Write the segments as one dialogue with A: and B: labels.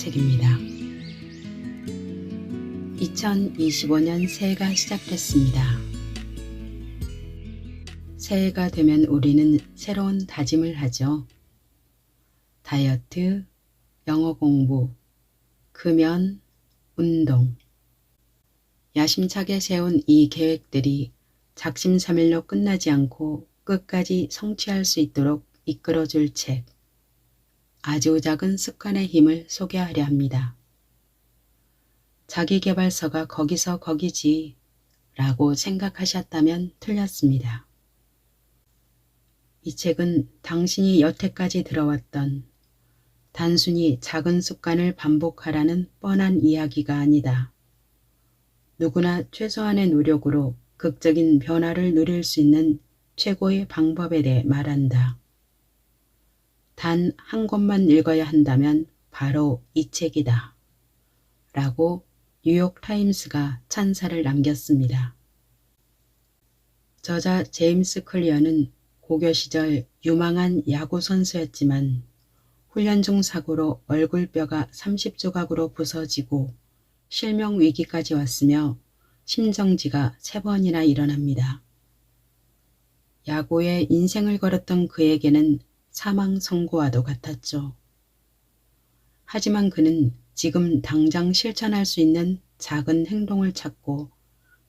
A: 책입니다. 2025년 새해가 시작됐습니다. 새해가 되면 우리는 새로운 다짐을 하죠. 다이어트, 영어 공부, 금연, 운동. 야심차게 세운 이 계획들이 작심삼일로 끝나지 않고 끝까지 성취할 수 있도록 이끌어줄 책. 아주 작은 습관의 힘을 소개하려 합니다. 자기계발서가 거기서 거기지 라고 생각하셨다면 틀렸습니다. 이 책은 당신이 여태까지 들어왔던 단순히 작은 습관을 반복하라는 뻔한 이야기가 아니다. 누구나 최소한의 노력으로 극적인 변화를 누릴 수 있는 최고의 방법에 대해 말한다. 단 한 권만 읽어야 한다면 바로 이 책이다. 라고 뉴욕타임스가 찬사를 남겼습니다. 저자 제임스 클리어는 고교 시절 유망한 야구 선수였지만 훈련 중 사고로 얼굴뼈가 30조각으로 부서지고 실명 위기까지 왔으며 심정지가 3번이나 일어납니다. 야구에 인생을 걸었던 그에게는 사망 선고와도 같았죠. 하지만 그는 지금 당장 실천할 수 있는 작은 행동을 찾고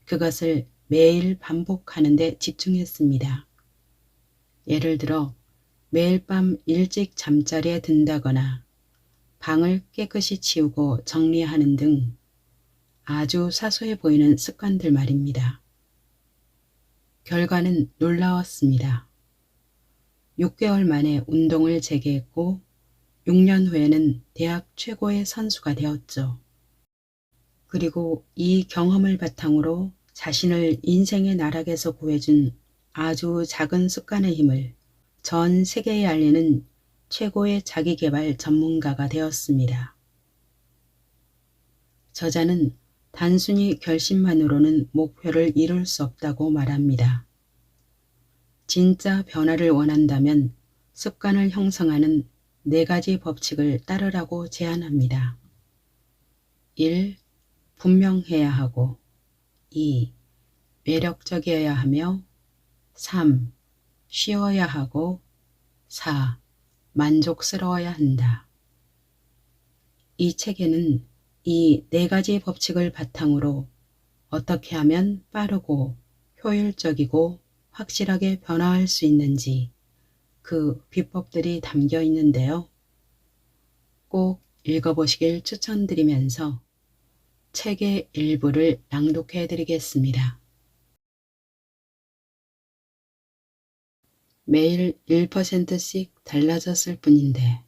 A: 그것을 매일 반복하는 데 집중했습니다. 예를 들어 매일 밤 일찍 잠자리에 든다거나 방을 깨끗이 치우고 정리하는 등 아주 사소해 보이는 습관들 말입니다. 결과는 놀라웠습니다. 6개월 만에 운동을 재개했고 6년 후에는 대학 최고의 선수가 되었죠. 그리고 이 경험을 바탕으로 자신을 인생의 나락에서 구해준 아주 작은 습관의 힘을 전 세계에 알리는 최고의 자기계발 전문가가 되었습니다. 저자는 단순히 결심만으로는 목표를 이룰 수 없다고 말합니다. 진짜 변화를 원한다면 습관을 형성하는 4가지 법칙을 따르라고 제안합니다. 1. 분명해야 하고 2. 매력적이어야 하며 3. 쉬어야 하고 4. 만족스러워야 한다. 이 책에는 이 4가지 법칙을 바탕으로 어떻게 하면 빠르고 효율적이고 확실하게 변화할 수 있는지 그 비법들이 담겨 있는데요. 꼭 읽어보시길 추천드리면서 책의 일부를 낭독해 드리겠습니다. 매일 1%씩 달라졌을 뿐인데.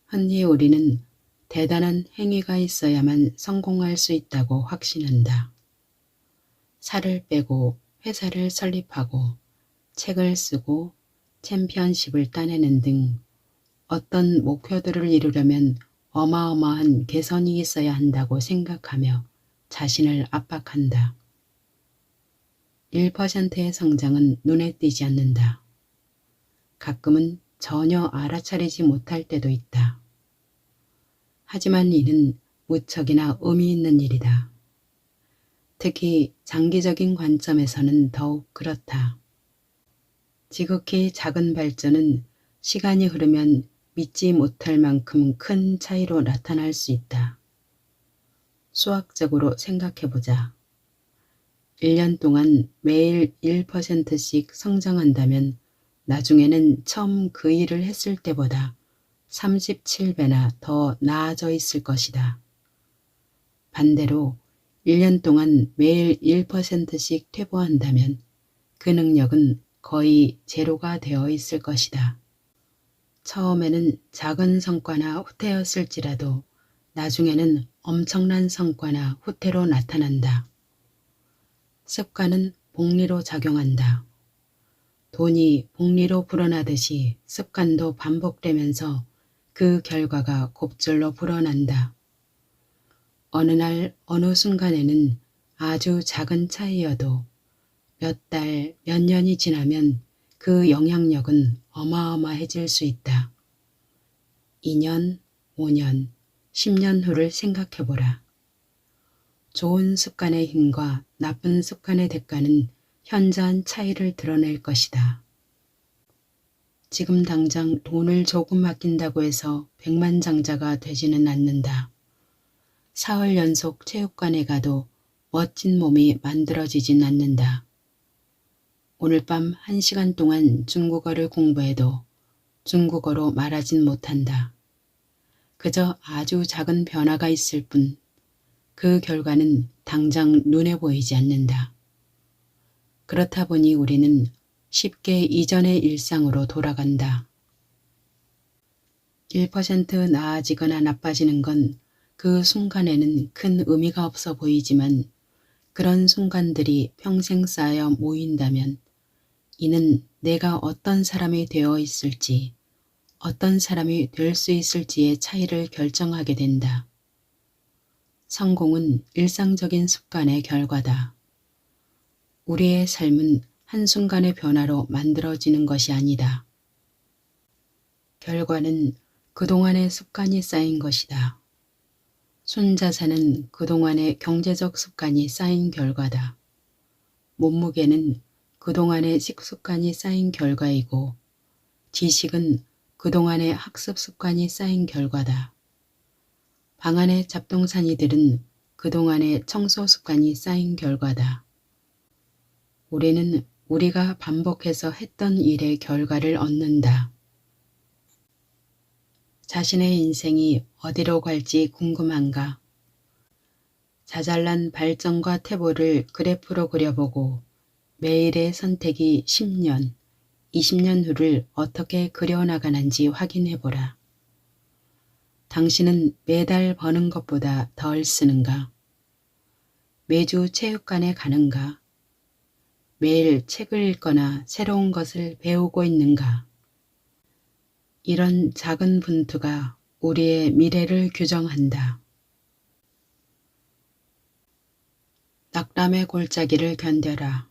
A: 흔히 우리는 대단한 행위가 있어야만 성공할 수 있다고 확신한다. 살을 빼고 회사를 설립하고 책을 쓰고 챔피언십을 따내는 등 어떤 목표들을 이루려면 어마어마한 개선이 있어야 한다고 생각하며 자신을 압박한다. 1%의 성장은 눈에 띄지 않는다. 가끔은 전혀 알아차리지 못할 때도 있다. 하지만 이는 무척이나 의미 있는 일이다. 특히 장기적인 관점에서는 더욱 그렇다. 지극히 작은 발전은 시간이 흐르면 믿지 못할 만큼 큰 차이로 나타날 수 있다. 수학적으로 생각해보자. 1년 동안 매일 1%씩 성장한다면 나중에는 처음 그 일을 했을 때보다 37배나 더 나아져 있을 것이다. 반대로 1년 동안 매일 1%씩 퇴보한다면 그 능력은 거의 제로가 되어 있을 것이다. 처음에는 작은 성과나 후퇴였을지라도 나중에는 엄청난 성과나 후퇴로 나타난다. 습관은 복리로 작용한다. 돈이 복리로 불어나듯이 습관도 반복되면서 그 결과가 곱절로 불어난다. 어느 날 어느 순간에는 아주 작은 차이여도 몇 달, 몇 년이 지나면 그 영향력은 어마어마해질 수 있다. 2년, 5년, 10년 후를 생각해보라. 좋은 습관의 힘과 나쁜 습관의 대가는 현저한 차이를 드러낼 것이다. 지금 당장 돈을 조금 아낀다고 해서 백만장자가 되지는 않는다. 사흘 연속 체육관에 가도 멋진 몸이 만들어지진 않는다. 오늘 밤 1시간 동안 중국어를 공부해도 중국어로 말하진 못한다. 그저 아주 작은 변화가 있을 뿐 그 결과는 당장 눈에 보이지 않는다. 그렇다 보니 우리는 쉽게 이전의 일상으로 돌아간다. 1% 나아지거나 나빠지는 건 그 순간에는 큰 의미가 없어 보이지만 그런 순간들이 평생 쌓여 모인다면 이는 내가 어떤 사람이 되어 있을지, 어떤 사람이 될 수 있을지의 차이를 결정하게 된다. 성공은 일상적인 습관의 결과다. 우리의 삶은 한순간의 변화로 만들어지는 것이 아니다. 결과는 그동안의 습관이 쌓인 것이다. 순자산은 그동안의 경제적 습관이 쌓인 결과다. 몸무게는 그동안의 식습관이 쌓인 결과이고 지식은 그동안의 학습 습관이 쌓인 결과다. 방 안의 잡동사니들은 그동안의 청소 습관이 쌓인 결과다. 우리는 우리가 반복해서 했던 일의 결과를 얻는다. 자신의 인생이 어디로 갈지 궁금한가? 자잘난 발전과 퇴보를 그래프로 그려보고 매일의 선택이 10년, 20년 후를 어떻게 그려나가는지 확인해보라. 당신은 매달 버는 것보다 덜 쓰는가? 매주 체육관에 가는가? 매일 책을 읽거나 새로운 것을 배우고 있는가? 이런 작은 분투가 우리의 미래를 규정한다. 낙담의 골짜기를 견뎌라.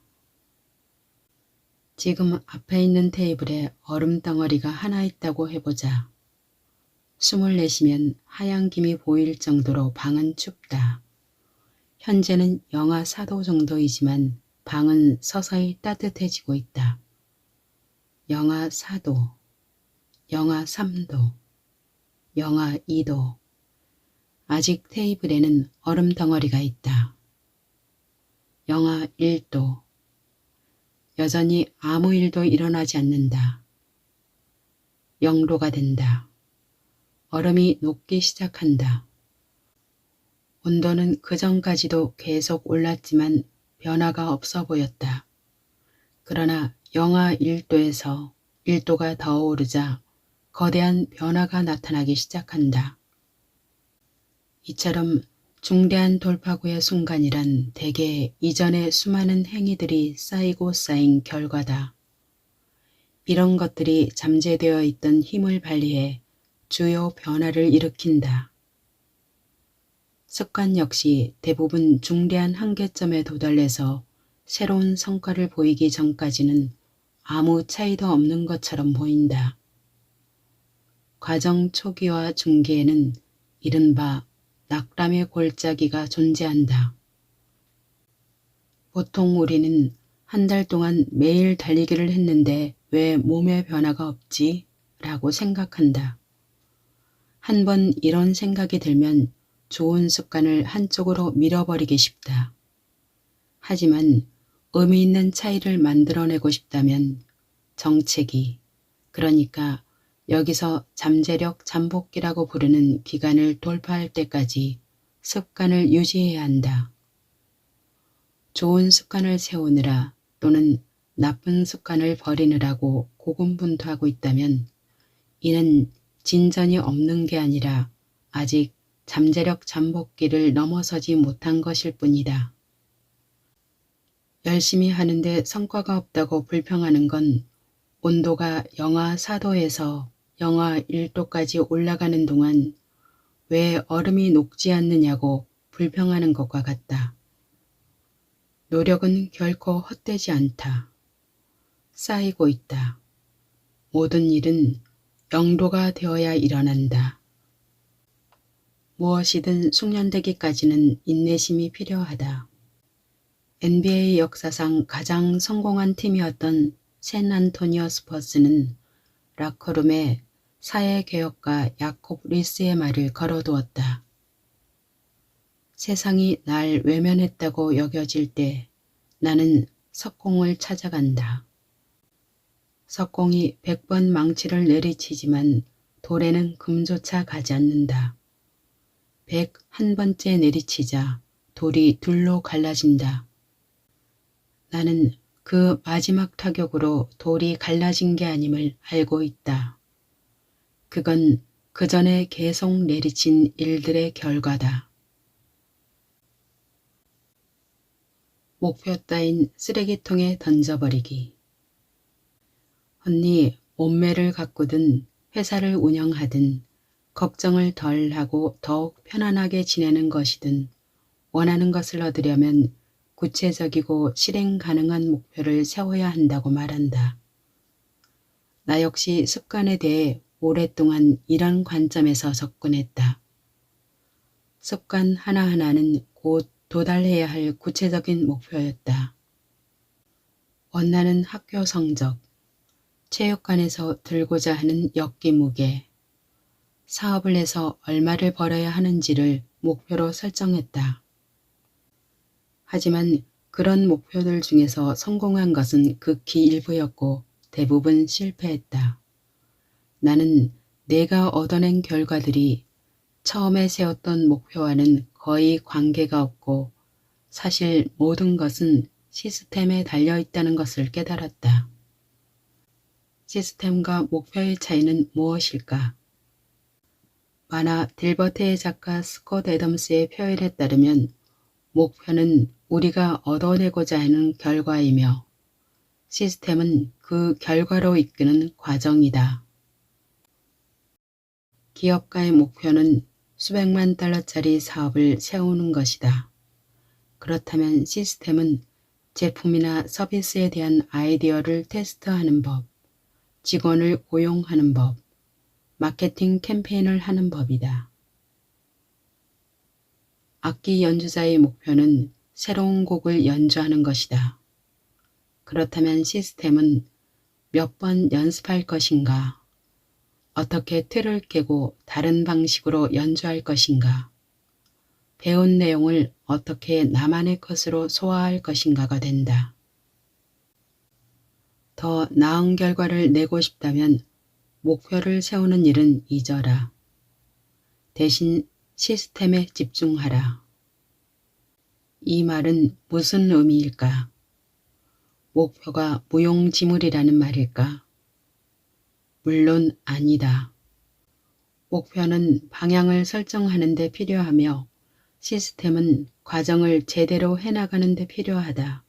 A: 지금 앞에 있는 테이블에 얼음 덩어리가 하나 있다고 해보자. 숨을 내쉬면 하얀 김이 보일 정도로 방은 춥다. 현재는 영하 4도 정도이지만 방은 서서히 따뜻해지고 있다. 영하 4도, 영하 3도, 영하 2도. 아직 테이블에는 얼음 덩어리가 있다. 영하 1도. 여전히 아무 일도 일어나지 않는다. 0도가 된다. 얼음이 녹기 시작한다. 온도는 그전까지도 계속 올랐지만 변화가 없어 보였다. 그러나 영하 1도에서 1도가 더 오르자 거대한 변화가 나타나기 시작한다. 이처럼 중대한 돌파구의 순간이란 대개 이전의 수많은 행위들이 쌓이고 쌓인 결과다. 이런 것들이 잠재되어 있던 힘을 발휘해 주요 변화를 일으킨다. 습관 역시 대부분 중대한 한계점에 도달해서 새로운 성과를 보이기 전까지는 아무 차이도 없는 것처럼 보인다. 과정 초기와 중기에는 이른바 낙담의 골짜기가 존재한다. 보통 우리는 한 달 동안 매일 달리기를 했는데 왜 몸에 변화가 없지? 라고 생각한다. 한 번 이런 생각이 들면 좋은 습관을 한쪽으로 밀어버리기 쉽다. 하지만 의미 있는 차이를 만들어내고 싶다면 정체기, 그러니까 여기서 잠재력 잠복기라고 부르는 기간을 돌파할 때까지 습관을 유지해야 한다. 좋은 습관을 세우느라 또는 나쁜 습관을 버리느라고 고군분투하고 있다면 이는 진전이 없는 게 아니라 아직 잠재력 잠복기를 넘어서지 못한 것일 뿐이다. 열심히 하는데 성과가 없다고 불평하는 건 온도가 영하 4도에서 영하 1도까지 올라가는 동안 왜 얼음이 녹지 않느냐고 불평하는 것과 같다. 노력은 결코 헛되지 않다. 쌓이고 있다. 모든 일은 영도가 되어야 일어난다. 무엇이든 숙련되기까지는 인내심이 필요하다. NBA 역사상 가장 성공한 팀이었던 샌안토니오 스퍼스는 라커룸에 사회개혁가 야콥 리스의 말을 걸어두었다. 세상이 날 외면했다고 여겨질 때 나는 석공을 찾아간다. 석공이 100번 망치를 내리치지만 돌에는 금조차 가지 않는다. 101번째 내리치자 돌이 둘로 갈라진다. 나는 그 마지막 타격으로 돌이 갈라진 게 아님을 알고 있다. 그건 그 전에 계속 내리친 일들의 결과다. 목표 따윈 쓰레기통에 던져버리기. 언니, 몸매를 가꾸든 회사를 운영하든 걱정을 덜 하고 더욱 편안하게 지내는 것이든 원하는 것을 얻으려면 구체적이고 실행 가능한 목표를 세워야 한다고 말한다. 나 역시 습관에 대해 오랫동안 이런 관점에서 접근했다. 습관 하나하나는 곧 도달해야 할 구체적인 목표였다. 원하는 학교 성적, 체육관에서 들고자 하는 역기 무게, 사업을 해서 얼마를 벌어야 하는지를 목표로 설정했다. 하지만 그런 목표들 중에서 성공한 것은 극히 일부였고 대부분 실패했다. 나는 내가 얻어낸 결과들이 처음에 세웠던 목표와는 거의 관계가 없고 사실 모든 것은 시스템에 달려있다는 것을 깨달았다. 시스템과 목표의 차이는 무엇일까? 만화 딜버트의 작가 스콧 애덤스의 표현에 따르면 목표는 우리가 얻어내고자 하는 결과이며 시스템은 그 결과로 이끄는 과정이다. 기업가의 목표는 수백만 달러짜리 사업을 세우는 것이다. 그렇다면 시스템은 제품이나 서비스에 대한 아이디어를 테스트하는 법, 직원을 고용하는 법, 마케팅 캠페인을 하는 법이다. 악기 연주자의 목표는 새로운 곡을 연주하는 것이다. 그렇다면 시스템은 몇 번 연습할 것인가? 어떻게 틀을 깨고 다른 방식으로 연주할 것인가? 배운 내용을 어떻게 나만의 것으로 소화할 것인가가 된다. 더 나은 결과를 내고 싶다면 목표를 세우는 일은 잊어라. 대신 시스템에 집중하라. 이 말은 무슨 의미일까? 목표가 무용지물이라는 말일까? 물론 아니다. 목표는 방향을 설정하는 데 필요하며 시스템은 과정을 제대로 해나가는 데 필요하다.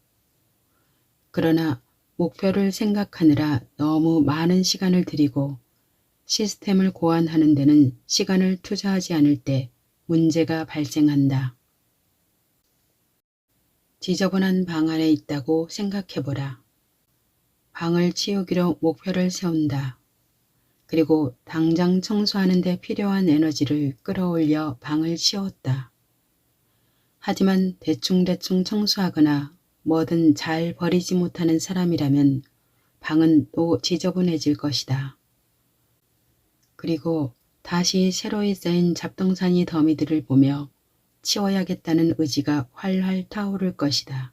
A: 그러나 목표를 생각하느라 너무 많은 시간을 들이고 시스템을 고안하는 데는 시간을 투자하지 않을 때 문제가 발생한다. 지저분한 방 안에 있다고 생각해보라. 방을 치우기로 목표를 세운다. 그리고 당장 청소하는 데 필요한 에너지를 끌어올려 방을 치웠다. 하지만 대충대충 청소하거나 뭐든 잘 버리지 못하는 사람이라면 방은 또 지저분해질 것이다. 그리고 다시 새로이 쌓인 잡동사니 더미들을 보며 치워야겠다는 의지가 활활 타오를 것이다.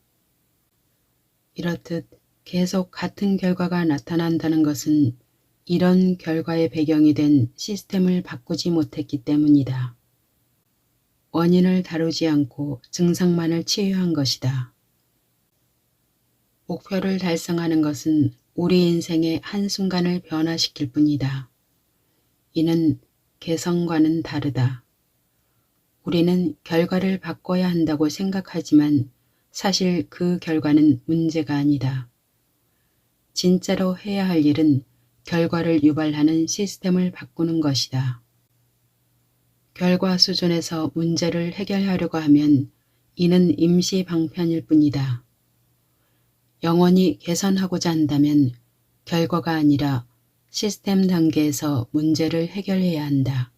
A: 이렇듯 계속 같은 결과가 나타난다는 것은 이런 결과의 배경이 된 시스템을 바꾸지 못했기 때문이다. 원인을 다루지 않고 증상만을 치유한 것이다. 목표를 달성하는 것은 우리 인생의 한순간을 변화시킬 뿐이다. 이는 개성과는 다르다. 우리는 결과를 바꿔야 한다고 생각하지만 사실 그 결과는 문제가 아니다. 진짜로 해야 할 일은 결과를 유발하는 시스템을 바꾸는 것이다. 결과 수준에서 문제를 해결하려고 하면 이는 임시 방편일 뿐이다. 영원히 개선하고자 한다면 결과가 아니라 시스템 단계에서 문제를 해결해야 한다.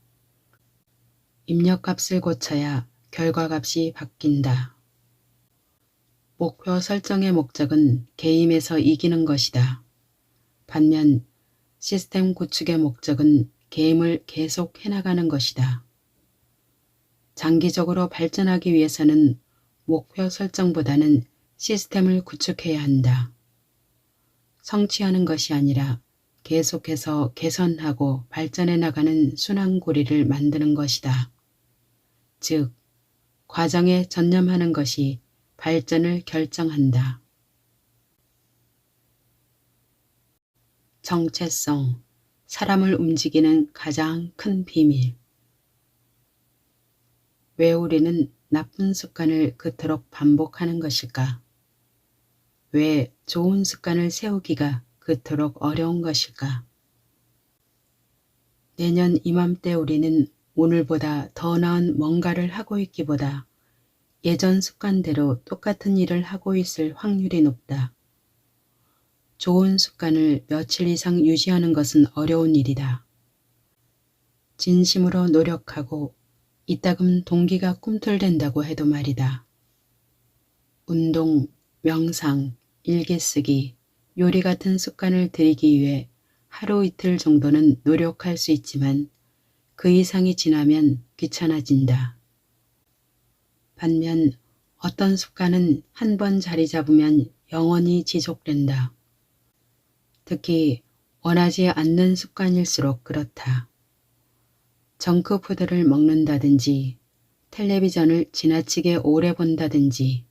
A: 입력값을 고쳐야 결과값이 바뀐다. 목표 설정의 목적은 게임에서 이기는 것이다. 반면 시스템 구축의 목적은 게임을 계속 해나가는 것이다. 장기적으로 발전하기 위해서는 목표 설정보다는 시스템을 구축해야 한다. 성취하는 것이 아니라 계속해서 개선하고 발전해 나가는 순환고리를 만드는 것이다. 즉, 과정에 전념하는 것이 발전을 결정한다. 정체성, 사람을 움직이는 가장 큰 비밀. 왜 우리는 나쁜 습관을 그토록 반복하는 것일까? 왜 좋은 습관을 세우기가 그토록 어려운 것일까? 내년 이맘때 우리는 오늘보다 더 나은 뭔가를 하고 있기보다 예전 습관대로 똑같은 일을 하고 있을 확률이 높다. 좋은 습관을 며칠 이상 유지하는 것은 어려운 일이다. 진심으로 노력하고 이따금 동기가 꿈틀댄다고 해도 말이다. 운동, 명상, 일기쓰기, 요리 같은 습관을 들이기 위해 하루 이틀 정도는 노력할 수 있지만 그 이상이 지나면 귀찮아진다. 반면 어떤 습관은 한 번 자리 잡으면 영원히 지속된다. 특히 원하지 않는 습관일수록 그렇다. 정크푸드를 먹는다든지 텔레비전을 지나치게 오래 본다든지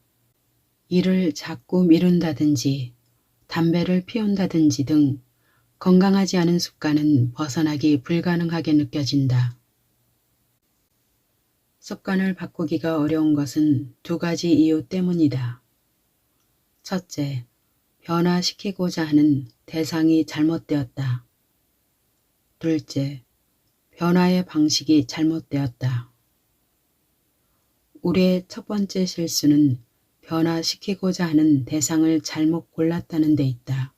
A: 일을 자꾸 미룬다든지 담배를 피운다든지 등 건강하지 않은 습관은 벗어나기 불가능하게 느껴진다. 습관을 바꾸기가 어려운 것은 두 가지 이유 때문이다. 첫째, 변화시키고자 하는 대상이 잘못되었다. 둘째, 변화의 방식이 잘못되었다. 우리의 첫 번째 실수는 변화시키고자 하는 대상을 잘못 골랐다는 데 있다.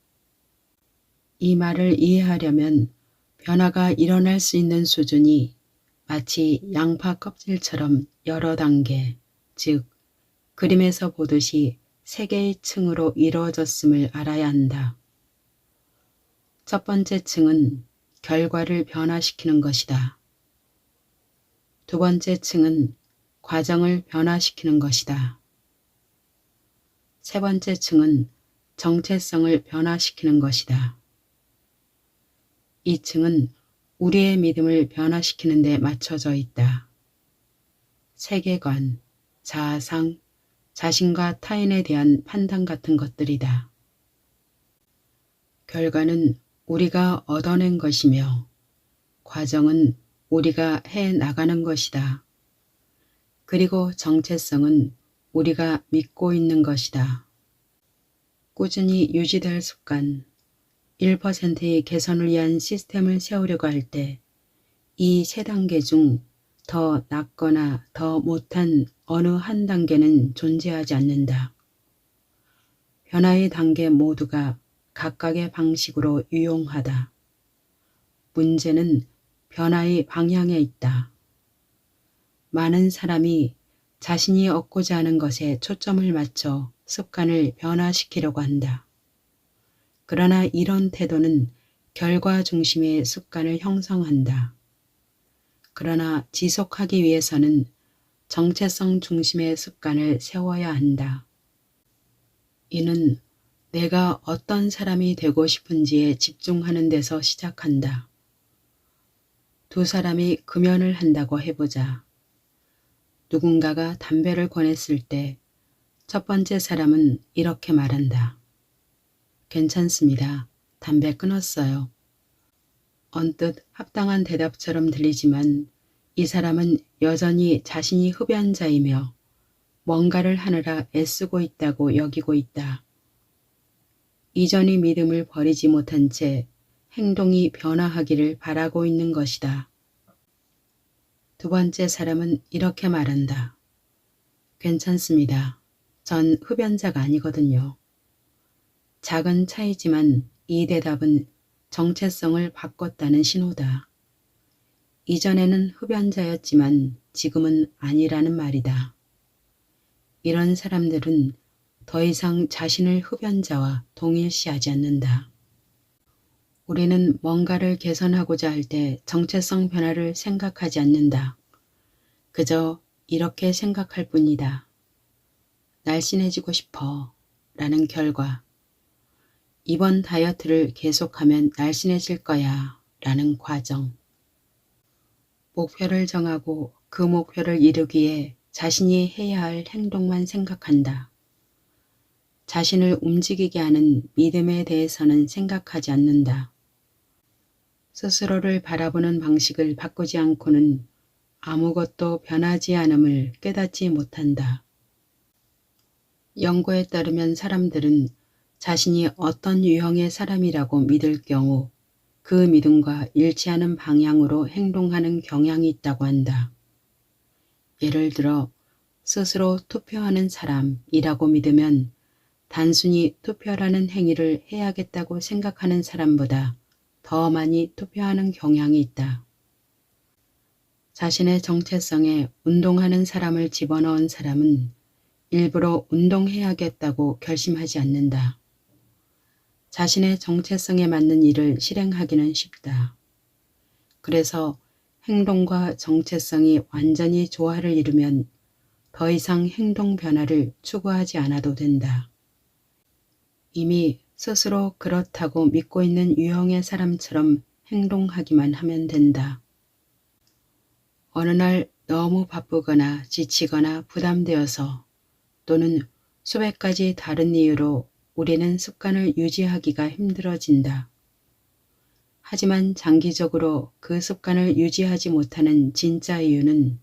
A: 이 말을 이해하려면 변화가 일어날 수 있는 수준이 마치 양파 껍질처럼 여러 단계, 즉 그림에서 보듯이 세 개의 층으로 이루어졌음을 알아야 한다. 첫 번째 층은 결과를 변화시키는 것이다. 두 번째 층은 과정을 변화시키는 것이다. 세 번째 층은 정체성을 변화시키는 것이다. 이 층은 우리의 믿음을 변화시키는 데 맞춰져 있다. 세계관, 자아상, 자신과 타인에 대한 판단 같은 것들이다. 결과는 우리가 얻어낸 것이며 과정은 우리가 해 나가는 것이다. 그리고 정체성은 우리가 믿고 있는 것이다. 꾸준히 유지될 습관, 1%의 개선을 위한 시스템을 세우려고 할 때 이 세 단계 중 더 낫거나 더 못한 어느 한 단계는 존재하지 않는다. 변화의 단계 모두가 각각의 방식으로 유용하다. 문제는 변화의 방향에 있다. 많은 사람이 자신이 얻고자 하는 것에 초점을 맞춰 습관을 변화시키려고 한다. 그러나 이런 태도는 결과 중심의 습관을 형성한다. 그러나 지속하기 위해서는 정체성 중심의 습관을 세워야 한다. 이는 내가 어떤 사람이 되고 싶은지에 집중하는 데서 시작한다. 두 사람이 금연을 한다고 해보자. 누군가가 담배를 권했을 때 첫 번째 사람은 이렇게 말한다. 괜찮습니다. 담배 끊었어요. 언뜻 합당한 대답처럼 들리지만 이 사람은 여전히 자신이 흡연자이며 뭔가를 하느라 애쓰고 있다고 여기고 있다. 이전의 믿음을 버리지 못한 채 행동이 변화하기를 바라고 있는 것이다. 두 번째 사람은 이렇게 말한다. 괜찮습니다. 전 흡연자가 아니거든요. 작은 차이지만 이 대답은 정체성을 바꿨다는 신호다. 이전에는 흡연자였지만 지금은 아니라는 말이다. 이런 사람들은 더 이상 자신을 흡연자와 동일시하지 않는다. 우리는 뭔가를 개선하고자 할 때 정체성 변화를 생각하지 않는다. 그저 이렇게 생각할 뿐이다. 날씬해지고 싶어 라는 결과. 이번 다이어트를 계속하면 날씬해질 거야 라는 과정. 목표를 정하고 그 목표를 이루기에 자신이 해야 할 행동만 생각한다. 자신을 움직이게 하는 믿음에 대해서는 생각하지 않는다. 스스로를 바라보는 방식을 바꾸지 않고는 아무것도 변하지 않음을 깨닫지 못한다. 연구에 따르면 사람들은 자신이 어떤 유형의 사람이라고 믿을 경우 그 믿음과 일치하는 방향으로 행동하는 경향이 있다고 한다. 예를 들어 스스로 투표하는 사람이라고 믿으면 단순히 투표라는 행위를 해야겠다고 생각하는 사람보다 더 많이 투표하는 경향이 있다. 자신의 정체성에 운동하는 사람을 집어넣은 사람은 일부러 운동해야겠다고 결심하지 않는다. 자신의 정체성에 맞는 일을 실행하기는 쉽다. 그래서 행동과 정체성이 완전히 조화를 이루면 더 이상 행동 변화를 추구하지 않아도 된다. 이미 스스로 그렇다고 믿고 있는 유형의 사람처럼 행동하기만 하면 된다. 어느 날 너무 바쁘거나 지치거나 부담되어서 또는 수백 가지 다른 이유로 우리는 습관을 유지하기가 힘들어진다. 하지만 장기적으로 그 습관을 유지하지 못하는 진짜 이유는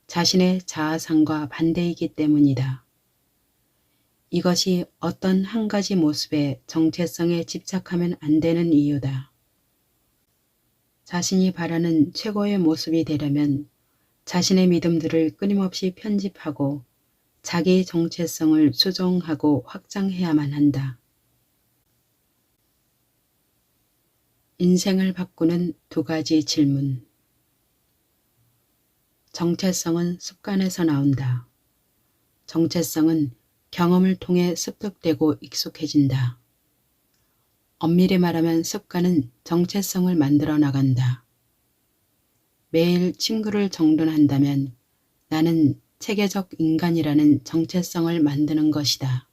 A: 자신의 자아상과 반대이기 때문이다. 이것이 어떤 한 가지 모습의 정체성에 집착하면 안 되는 이유다. 자신이 바라는 최고의 모습이 되려면 자신의 믿음들을 끊임없이 편집하고 자기 정체성을 수정하고 확장해야만 한다. 인생을 바꾸는 두 가지 질문. 정체성은 습관에서 나온다. 정체성은 경험을 통해 습득되고 익숙해진다. 엄밀히 말하면 습관은 정체성을 만들어 나간다. 매일 친구를 정돈한다면 나는 체계적 인간이라는 정체성을 만드는 것이다.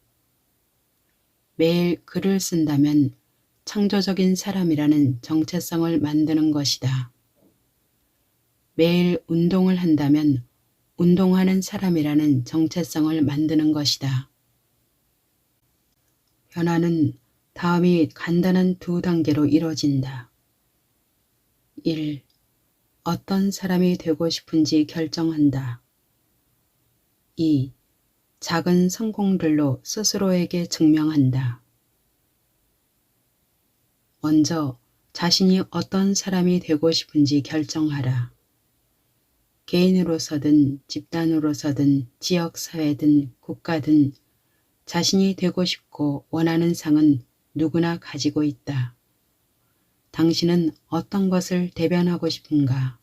A: 매일 글을 쓴다면 창조적인 사람이라는 정체성을 만드는 것이다. 매일 운동을 한다면 운동하는 사람이라는 정체성을 만드는 것이다. 변화는 다음이 간단한 두 단계로 이루어진다. 1. 어떤 사람이 되고 싶은지 결정한다. 2. 작은 성공들로 스스로에게 증명한다. 먼저 자신이 어떤 사람이 되고 싶은지 결정하라. 개인으로서든 집단으로서든 지역사회든 국가든 자신이 되고 싶고 원하는 상은 누구나 가지고 있다. 당신은 어떤 것을 대변하고 싶은가?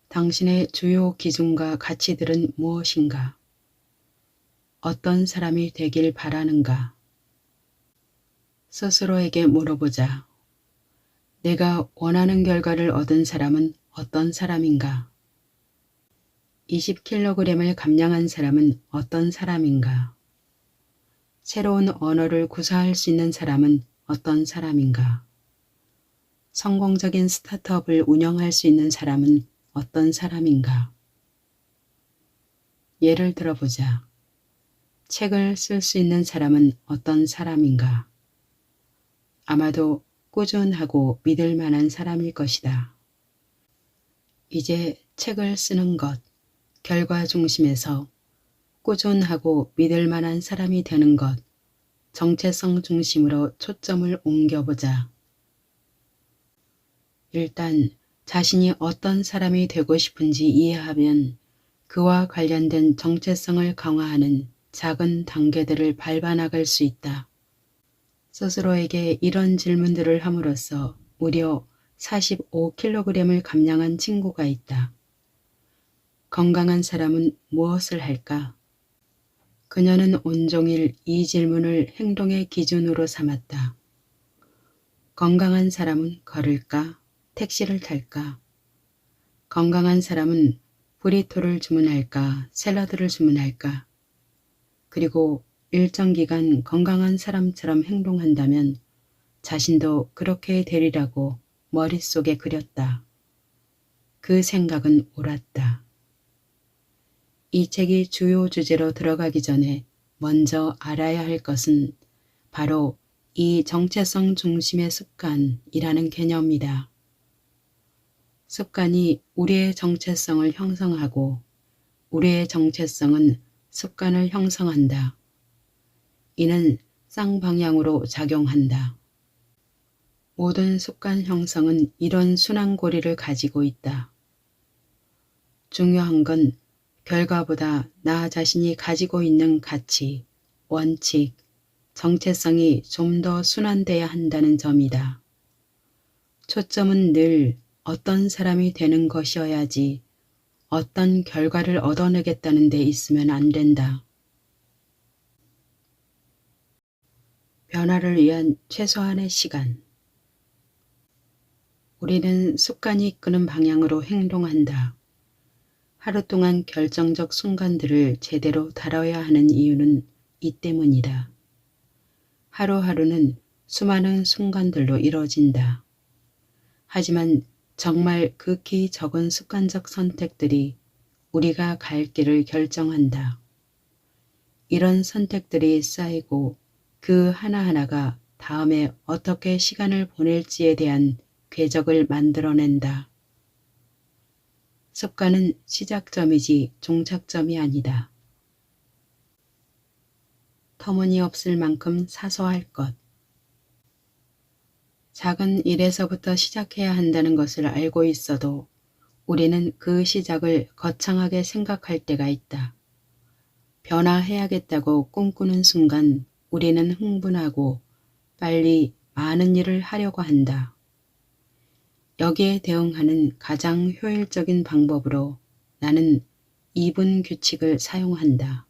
A: 당신의 주요 기준과 가치들은 무엇인가? 어떤 사람이 되길 바라는가? 스스로에게 물어보자. 내가 원하는 결과를 얻은 사람은 어떤 사람인가? 20kg을 감량한 사람은 어떤 사람인가? 새로운 언어를 구사할 수 있는 사람은 어떤 사람인가? 성공적인 스타트업을 운영할 수 있는 사람은 어떤 사람인가? 예를 들어보자. 책을 쓸 수 있는 사람은 어떤 사람인가? 아마도 꾸준하고 믿을 만한 사람일 것이다. 이제 책을 쓰는 것, 결과 중심에서 꾸준하고 믿을 만한 사람이 되는 것, 정체성 중심으로 초점을 옮겨보자. 일단 자신이 어떤 사람이 되고 싶은지 이해하면 그와 관련된 정체성을 강화하는 작은 단계들을 밟아 나갈 수 있다. 스스로에게 이런 질문들을 함으로써 무려 45kg을 감량한 친구가 있다. 건강한 사람은 무엇을 할까? 그녀는 온종일 이 질문을 행동의 기준으로 삼았다. 건강한 사람은 걸을까? 택시를 탈까? 건강한 사람은 브리토를 주문할까? 샐러드를 주문할까? 그리고 일정 기간 건강한 사람처럼 행동한다면 자신도 그렇게 되리라고 머릿속에 그렸다. 그 생각은 옳았다. 이 책이 주요 주제로 들어가기 전에 먼저 알아야 할 것은 바로 이 정체성 중심의 습관이라는 개념이다. 습관이 우리의 정체성을 형성하고 우리의 정체성은 습관을 형성한다. 이는 쌍방향으로 작용한다. 모든 습관 형성은 이런 순환고리를 가지고 있다. 중요한 건 결과보다 나 자신이 가지고 있는 가치, 원칙, 정체성이 좀 더 순환돼야 한다는 점이다. 초점은 늘 어떤 사람이 되는 것이어야지 어떤 결과를 얻어내겠다는 데 있으면 안 된다. 변화를 위한 최소한의 시간. 우리는 습관이 이끄는 방향으로 행동한다. 하루 동안 결정적 순간들을 제대로 다뤄야 하는 이유는 이 때문이다. 하루하루는 수많은 순간들로 이루어진다. 하지만 정말 극히 적은 습관적 선택들이 우리가 갈 길을 결정한다. 이런 선택들이 쌓이고 그 하나하나가 다음에 어떻게 시간을 보낼지에 대한 궤적을 만들어낸다. 습관은 시작점이지 종착점이 아니다. 터무니없을 만큼 사소할 것. 작은 일에서부터 시작해야 한다는 것을 알고 있어도 우리는 그 시작을 거창하게 생각할 때가 있다. 변화해야겠다고 꿈꾸는 순간 우리는 흥분하고 빨리 많은 일을 하려고 한다. 여기에 대응하는 가장 효율적인 방법으로 나는 2분 규칙을 사용한다.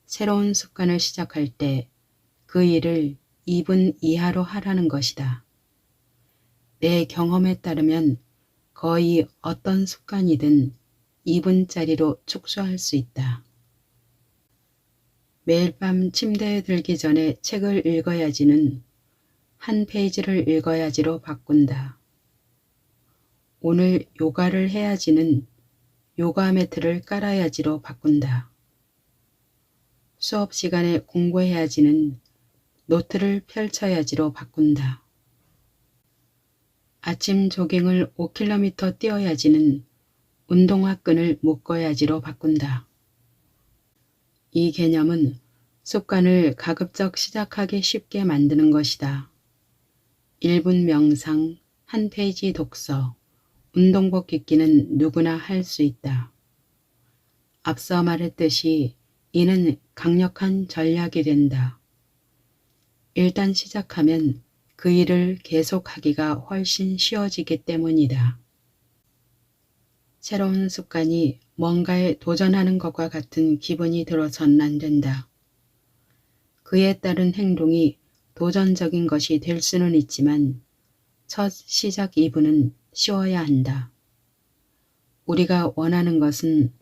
A: 새로운 습관을 시작할 때 그 일을 2분 이하로 하라는 것이다. 내 경험에 따르면 거의 어떤 습관이든 2분짜리로 축소할 수 있다. 매일 밤 침대에 들기 전에 책을 읽어야지는 한 페이지를 읽어야지로 바꾼다. 오늘 요가를 해야지는 요가 매트를 깔아야지로 바꾼다. 수업 시간에 공부해야지는 노트를 펼쳐야지로 바꾼다. 아침 조깅을 5km 뛰어야지는 운동화 끈을 묶어야지로 바꾼다. 이 개념은 습관을 가급적 시작하기 쉽게 만드는 것이다. 1분 명상, 한 페이지 독서, 운동복 입기는 누구나 할 수 있다. 앞서 말했듯이 이는 강력한 전략이 된다. 일단 시작하면 그 일을 계속하기가 훨씬 쉬워지기 때문이다. 새로운 습관이 뭔가에 도전하는 것과 같은 기분이 들어서는 안 된다. 그에 따른 행동이 도전적인 것이 될 수는 있지만 첫 시작 2분은 쉬워야 한다. 우리가 원하는 것은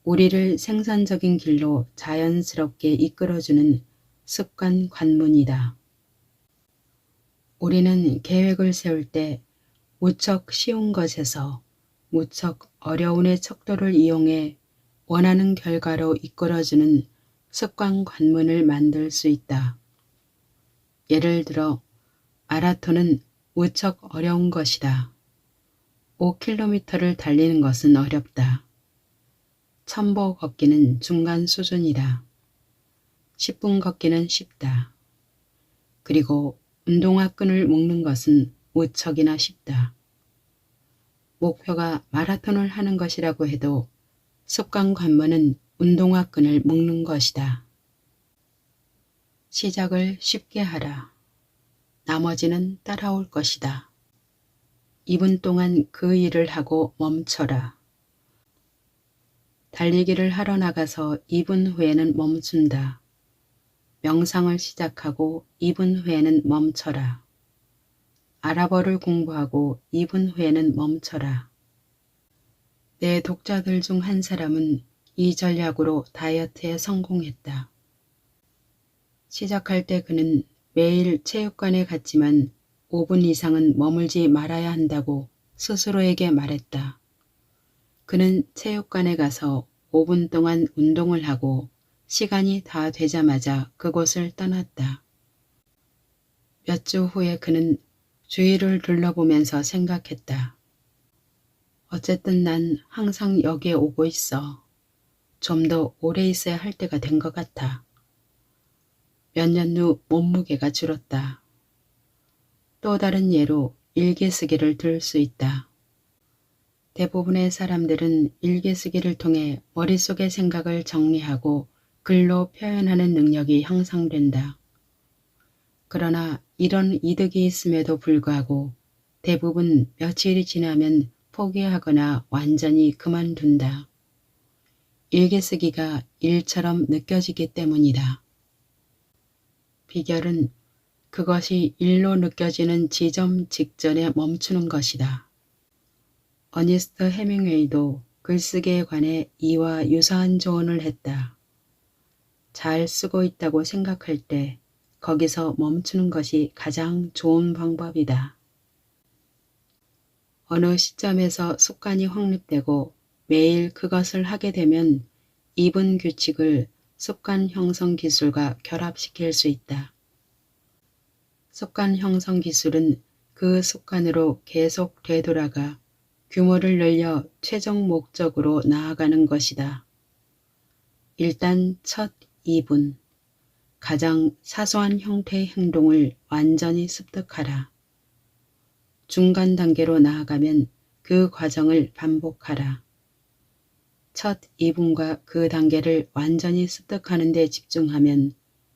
A: 우리를 생산적인 길로 자연스럽게 이끌어주는 습관 관문이다. 우리는 계획을 세울 때 무척 쉬운 것에서 무척 어려운의 척도를 이용해 원하는 결과로 이끌어주는 습관 관문을 만들 수 있다. 예를 들어 마라톤은 무척 어려운 것이다. 5km를 달리는 것은 어렵다. 1000보 걷기는 중간 수준이다. 10분 걷기는 쉽다. 그리고 운동화 끈을 묶는 것은 무척이나 쉽다. 목표가 마라톤을 하는 것이라고 해도 습관 관문은 운동화 끈을 묶는 것이다. 시작을 쉽게 하라. 나머지는 따라올 것이다. 2분 동안 그 일을 하고 멈춰라. 달리기를 하러 나가서 2분 후에는 멈춘다. 명상을 시작하고 2분 후에는 멈춰라. 아랍어를 공부하고 2분 후에는 멈춰라. 내 독자들 중 한 사람은 이 전략으로 다이어트에 성공했다. 시작할 때 그는 매일 체육관에 갔지만 5분 이상은 머물지 말아야 한다고 스스로에게 말했다. 그는 체육관에 가서 5분 동안 운동을 하고 시간이 다 되자마자 그곳을 떠났다. 몇 주 후에 그는 주위를 둘러보면서 생각했다. 어쨌든 난 항상 여기에 오고 있어. 좀 더 오래 있어야 할 때가 된 것 같아. 몇 년 후 몸무게가 줄었다. 또 다른 예로 일기쓰기를 들 수 있다. 대부분의 사람들은 일기쓰기를 통해 머릿속의 생각을 정리하고 글로 표현하는 능력이 향상된다. 그러나 이런 이득이 있음에도 불구하고 대부분 며칠이 지나면 포기하거나 완전히 그만둔다. 일기쓰기가 일처럼 느껴지기 때문이다. 비결은 그것이 일로 느껴지는 지점 직전에 멈추는 것이다. 어니스트 해밍웨이도 글쓰기에 관해 이와 유사한 조언을 했다. 잘 쓰고 있다고 생각할 때 거기서 멈추는 것이 가장 좋은 방법이다. 어느 시점에서 습관이 확립되고 매일 그것을 하게 되면 2분 규칙을 습관 형성 기술과 결합시킬 수 있다. 습관 형성 기술은 그 습관으로 계속 되돌아가 규모를 늘려 최종 목적으로 나아가는 것이다. 일단 첫 2분, 가장 사소한 형태의 행동을 완전히 습득하라. 중간 단계로 나아가면 그 과정을 반복하라. 첫 2분과 그 단계를 완전히 습득하는 데 집중하면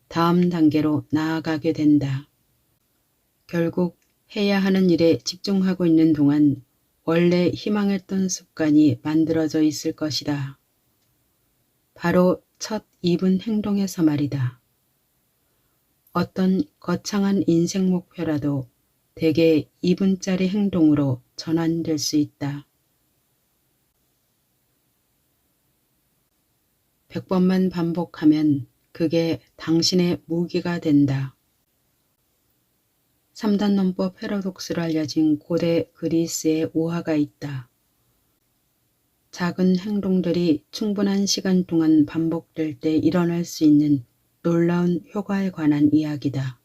A: 다음 단계로 나아가게 된다. 결국 해야 하는 일에 집중하고 있는 동안 원래 희망했던 습관이 만들어져 있을 것이다. 바로 첫 2분 행동에서 말이다. 어떤 거창한 인생 목표라도 대개 2분짜리 행동으로 전환될 수 있다. 100번만 반복하면 그게 당신의 무기가 된다. 3단 논법 패러독스로 알려진 고대 그리스의 우화가 있다. 작은 행동들이 충분한 시간 동안 반복될 때 일어날 수 있는 놀라운 효과에 관한 이야기다.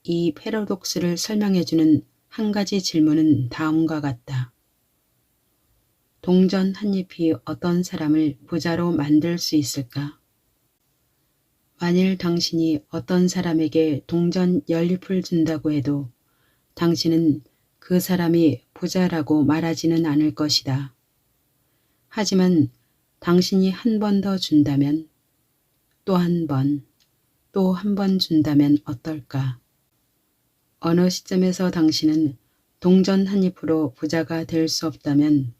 A: 이 패러독스를 설명해주는 한 가지 질문은 다음과 같다. 동전 한 잎이 어떤 사람을 부자로 만들 수 있을까? 만일 당신이 어떤 사람에게 동전 10잎을 준다고 해도 당신은 그 사람이 부자라고 말하지는 않을 것이다. 하지만 당신이 한 번 더 준다면, 또 한 번, 또 한 번 준다면 어떨까? 어느 시점에서 당신은 동전 한 잎으로 부자가 될 수 없다면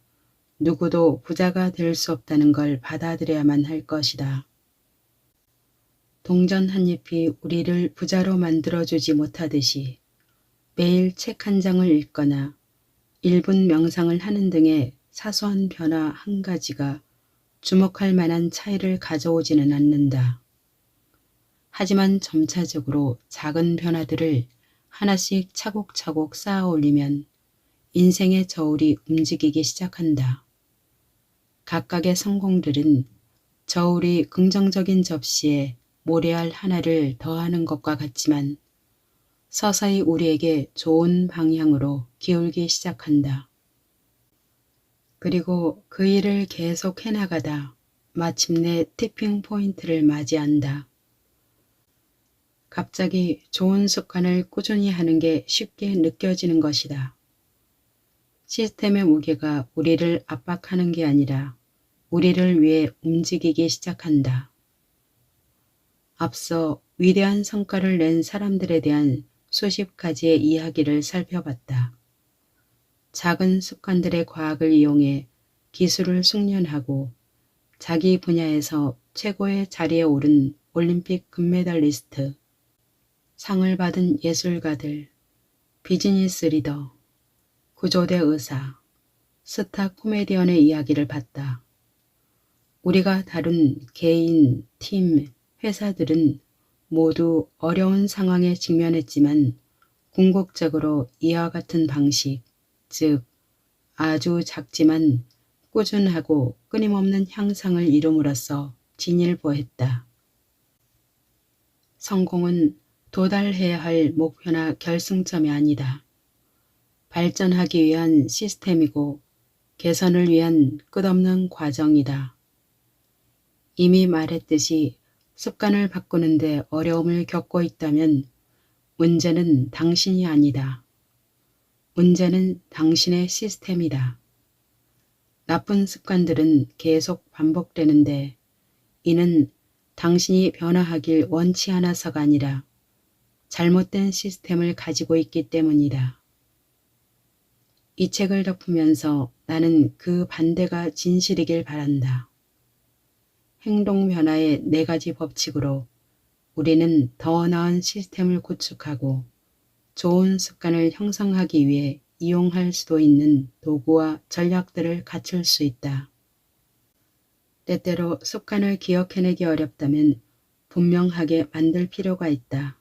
A: 누구도 부자가 될 수 없다는 걸 받아들여야만 할 것이다. 동전 한 잎이 우리를 부자로 만들어주지 못하듯이 매일 책 한 장을 읽거나 1분 명상을 하는 등의 사소한 변화 한 가지가 주목할 만한 차이를 가져오지는 않는다. 하지만 점차적으로 작은 변화들을 하나씩 차곡차곡 쌓아 올리면 인생의 저울이 움직이기 시작한다. 각각의 성공들은 저울이 긍정적인 접시에 모래알 하나를 더하는 것과 같지만 서서히 우리에게 좋은 방향으로 기울기 시작한다. 그리고 그 일을 계속 해나가다 마침내 티핑 포인트를 맞이한다. 갑자기 좋은 습관을 꾸준히 하는 게 쉽게 느껴지는 것이다. 시스템의 무게가 우리를 압박하는 게 아니라 우리를 위해 움직이기 시작한다. 앞서 위대한 성과를 낸 사람들에 대한 수십 가지의 이야기를 살펴봤다. 작은 습관들의 과학을 이용해 기술을 숙련하고 자기 분야에서 최고의 자리에 오른 올림픽 금메달리스트, 상을 받은 예술가들, 비즈니스 리더, 구조대 의사, 스타 코미디언의 이야기를 봤다. 우리가 다룬 개인, 팀, 회사들은 모두 어려운 상황에 직면했지만 궁극적으로 이와 같은 방식, 즉 아주 작지만 꾸준하고 끊임없는 향상을 이룸으로써 진일보했다. 성공은 도달해야 할 목표나 결승점이 아니다. 발전하기 위한 시스템이고 개선을 위한 끝없는 과정이다. 이미 말했듯이 습관을 바꾸는데 어려움을 겪고 있다면 문제는 당신이 아니다. 문제는 당신의 시스템이다. 나쁜 습관들은 계속 반복되는데 이는 당신이 변화하길 원치 않아서가 아니라 잘못된 시스템을 가지고 있기 때문이다. 이 책을 덮으면서 나는 그 반대가 진실이길 바란다. 행동 변화의 4가지 법칙으로 우리는 더 나은 시스템을 구축하고 좋은 습관을 형성하기 위해 이용할 수도 있는 도구와 전략들을 갖출 수 있다. 때때로 습관을 기억해내기 어렵다면 분명하게 만들 필요가 있다.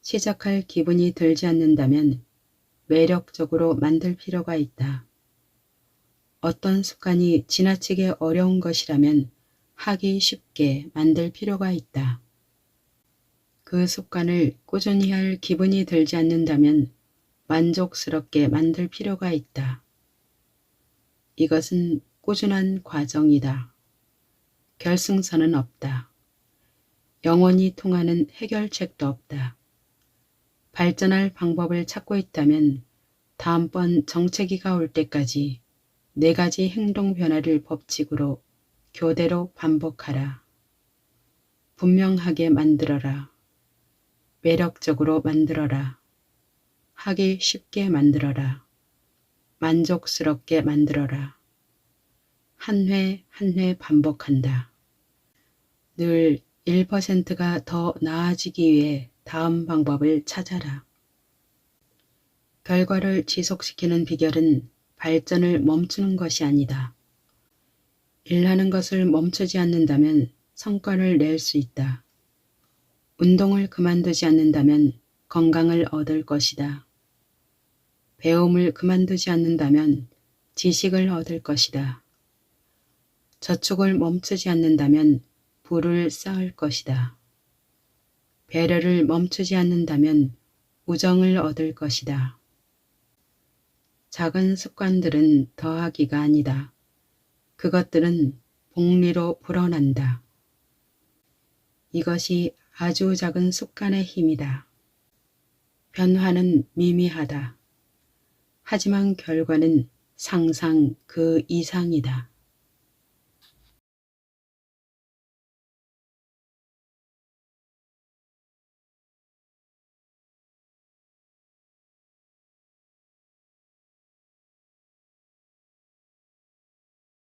A: 시작할 기분이 들지 않는다면 매력적으로 만들 필요가 있다. 어떤 습관이 지나치게 어려운 것이라면 하기 쉽게 만들 필요가 있다. 그 습관을 꾸준히 할 기분이 들지 않는다면 만족스럽게 만들 필요가 있다. 이것은 꾸준한 과정이다. 결승선은 없다. 영원히 통하는 해결책도 없다. 발전할 방법을 찾고 있다면 다음번 정체기가 올 때까지 4가지 행동 변화를 법칙으로 교대로 반복하라. 분명하게 만들어라. 매력적으로 만들어라. 하기 쉽게 만들어라. 만족스럽게 만들어라. 한 회 한 회 반복한다. 늘 1%가 더 나아지기 위해 다음 방법을 찾아라. 결과를 지속시키는 비결은 발전을 멈추는 것이 아니다. 일하는 것을 멈추지 않는다면 성과를 낼 수 있다. 운동을 그만두지 않는다면 건강을 얻을 것이다. 배움을 그만두지 않는다면 지식을 얻을 것이다. 저축을 멈추지 않는다면 부를 쌓을 것이다. 배려를 멈추지 않는다면 우정을 얻을 것이다. 작은 습관들은 더하기가 아니다. 그것들은 복리로 불어난다. 이것이 아주 작은 습관의 힘이다. 변화는 미미하다. 하지만 결과는 상상 그 이상이다.